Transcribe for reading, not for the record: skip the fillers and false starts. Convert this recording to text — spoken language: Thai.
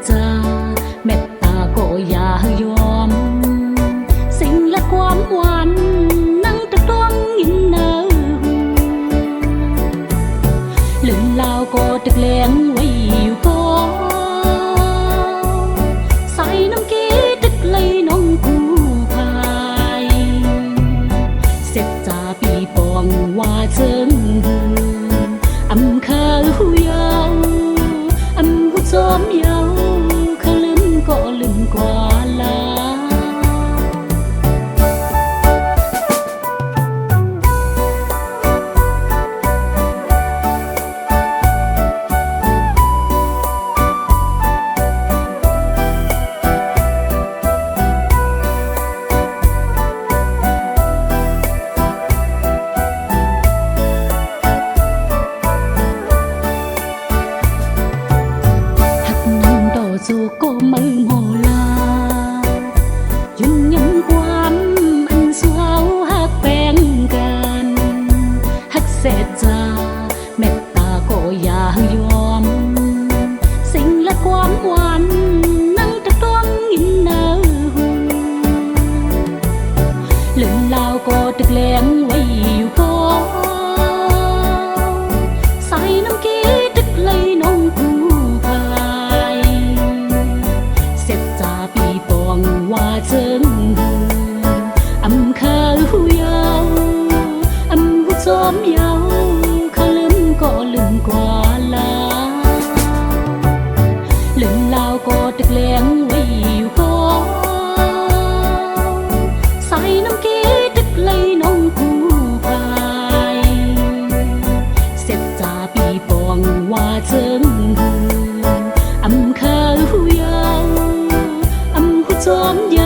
จะเมตตาก็อย่าให้ยอมสิ่งและความหวานนั่งตะต้องยินเนอลืมลาวก็ตึกแหลงไว้อยู่ก็ใส่น้ำกี้ตึกเลยน้องกูพายเสร็จจ่าปีปองว่าเจิงอำเคยหูยาวอำหูจอมยาวเขาลืมก็ลืมกว่าลาdù có mơ hồ la dừng nhắm quán anh sao hát bènกันฮักเสร็จจาเมตตาก็อย่ายอมสิ่งและความหวานนั่งตะต้องยินเนอลืมลาวก็ตึกแหลงไว้อยู่ก็ใส่น้ำกี้ตึกเลยน้องกูว่าเจิงอำเคยหูยาวอำหูจอมยาวเขาลืมก็ลืมกว่าลาลืมลาวก็ตึกแหลงไว้อยู่ก็ใส่น้ำกี้ตึกเลยน้องกูพายเสร็จจ่าปีปองว่าเจิงอำเคยหูยาวอำหูจอมยาว